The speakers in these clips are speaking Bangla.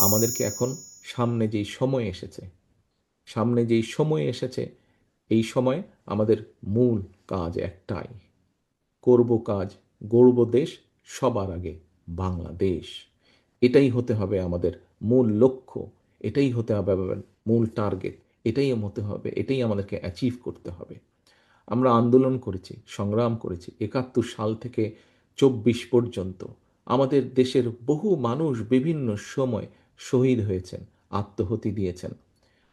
আমাদেরকে এখন সামনে যেই সময় এসেছে এই সময়ে আমাদের মূল কাজ একটাই, করব কাজ, গড়ব দেশ, সবার আগে বাংলাদেশ। এটাই হতে হবে আমাদের মূল লক্ষ্য, এটাই হতে হবে আমাদের মূল টার্গেট, এটাই আমাদেরকে অ্যাচিভ করতে হবে। আমরা আন্দোলন করেছি, সংগ্রাম করেছি ৭১ সাল থেকে ২৪ পর্যন্ত। আমাদের দেশের বহু মানুষ বিভিন্ন সময় শহীদ হয়েছেন, আত্মহতি দিয়েছেন।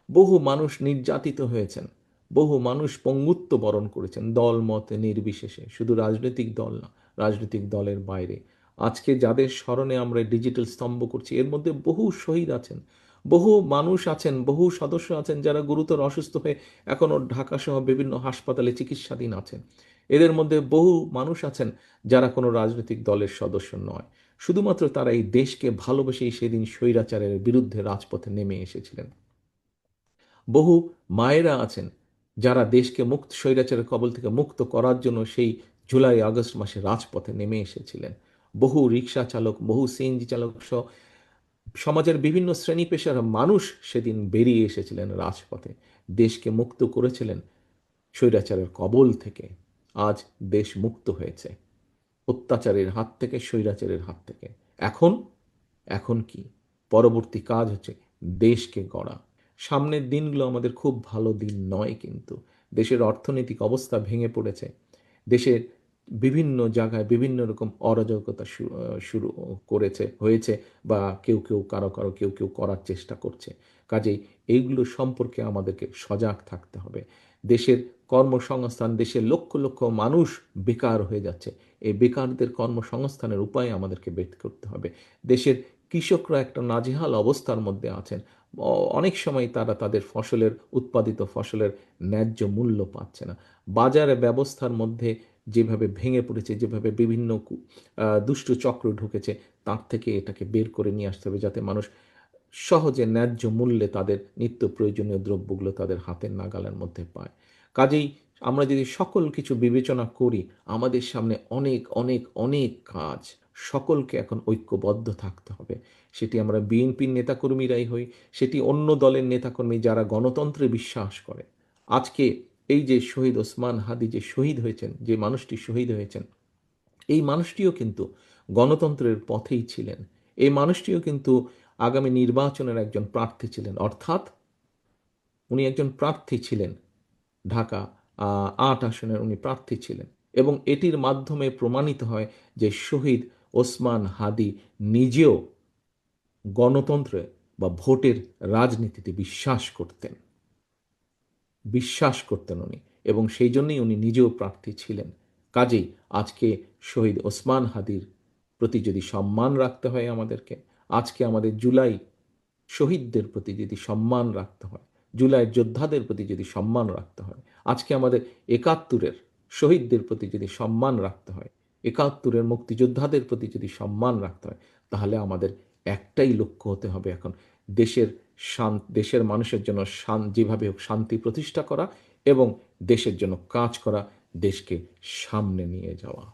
বহু মানুষ নির্যাতিত হয়েছেন, বহু মানুষ পঙ্গুত্ব বরণ করেছেন, দল মত নির্বিশেষে, শুধু রাজনৈতিক দল না, রাজনৈতিক দলের বাইরে। আজকে যাদের স্মরণে আমরা ডিজিটাল স্তম্ভ করছি, এর মধ্যে বহু শহীদ আছেন, বহু মানুষ আছেন, বহু সদস্য আছেন যারা গুরুতর অসুস্থ হয়ে এখনও ঢাকা সহ বিভিন্ন হাসপাতালে চিকিৎসাধীন আছেন। এদের মধ্যে বহু মানুষ আছেন যারা কোনো রাজনৈতিক দলের সদস্য নয়, শুধুমাত্র তারা এই দেশকে ভালোবেসেই সেদিন স্বৈরাচারের বিরুদ্ধে রাজপথে নেমে এসেছিলেন। বহু মায়েরা আছেন যারা দেশকে স্বৈরাচারের কবল থেকে মুক্ত করার জন্য সেই জুলাই আগস্ট মাসে রাজপথে নেমে এসেছিলেন। বহু রিক্সা চালক, বহু সিএনজি চালক সহ সমাজের বিভিন্ন শ্রেণী পেশার মানুষ সেদিন বেরিয়ে এসেছিলেন রাজপথে, দেশকে মুক্ত করেছিলেন স্বৈরাচারের কবল থেকে। আজ দেশ মুক্ত হয়েছে অত্যাচারের হাত থেকে, স্বৈরাচারের হাত থেকে। এখন এখন কি পরবর্তী কাজ হচ্ছে দেশকে গড়া। সামনের দিনগুলো আমাদের খুব ভালো দিন নয়, কিন্তু দেশের অর্থনৈতিক অবস্থা ভেঙে পড়েছে, দেশের বিভিন্ন জায়গায় বিভিন্ন রকম অরাজকতা শুরু হয়েছে, বা কেউ কেউ কেউ কেউ করার চেষ্টা করছে। কাজেই এইগুলো সম্পর্কে আমাদেরকে সজাগ থাকতে হবে। দেশের কর্মসংস্থান, দেশের লক্ষ লক্ষ মানুষ বেকার হয়ে যাচ্ছে, এই বেকারদের কর্মসংস্থানের উপায় আমাদেরকে বের করতে হবে। দেশের কৃষকরা একটা নাজেহাল অবস্থার মধ্যে আছেন, অনেক সময় তারা তাদের উৎপাদিত ফসলের ন্যায্য মূল্য পাচ্ছে না। বাজারে ব্যবস্থার মধ্যে যেভাবে ভেঙে পড়েছে, যেভাবে বিভিন্ন দুষ্ট চক্র ঢুকেছে, তার থেকে এটাকে বের করে নিয়ে আসতে হবে যাতে মানুষ সহজে ন্যায্য মূল্যে তাদের নিত্য প্রয়োজনীয় দ্রব্যগুলো তাদের হাতের নাগালের মধ্যে পায়। কাজেই আমরা যদি সকল কিছু বিবেচনা করি, আমাদের সামনে অনেক অনেক অনেক কাজ। সকলকে এখন ঐক্যবদ্ধ থাকতে হবে। সেটি আমরা বিএনপির নেতাকর্মীরাই হই, সেটি অন্য দলের নেতাকর্মী যারা গণতন্ত্রে বিশ্বাস করে। আজকে এই যে শহীদ ওসমান হাদি যে শহীদ হয়েছেন, যে মানুষটি শহীদ হয়েছেন, এই মানুষটিও কিন্তু গণতন্ত্রের পথেই ছিলেন। এই মানুষটিও কিন্তু আগামী নির্বাচনের একজন প্রার্থী ছিলেন, অর্থাৎ উনি একজন প্রার্থী ছিলেন। ঢাকা ৮ আসনের উনি প্রার্থী ছিলেন, এবং এটির মাধ্যমে প্রমাণিত হয় যে শহীদ ওসমান হাদি নিজেও গণতন্ত্রে বা ভোটের রাজনীতিতে বিশ্বাস করতেন উনি, এবং সেই জন্যই উনি নিজেও প্রার্থী ছিলেন। কাজেই আজকে শহীদ ওসমান হাদির প্রতি যদি সম্মান রাখতে হয় আমাদেরকে, আজকে আমাদের জুলাই শহীদদের প্রতি যদি সম্মান রাখতে হয়, জুলাই যোদ্ধাদের প্রতি যদি সম্মান রাখতে হয়, আজকে আমাদের ৭১-এর শহীদদের প্রতি যদি সম্মান রাখতে হয়, ৭১-এর মুক্তিযোদ্ধাদের প্রতি যদি সম্মান রাখতে হয়, তাহলে আমাদের একটাই লক্ষ্য হতে হবে এখন, দেশের দেশের মানুষের জন্য যেভাবে হোক শান্তি প্রতিষ্ঠা করা এবং দেশের জন্য কাজ করা, দেশকে সামনে নিয়ে যাওয়া।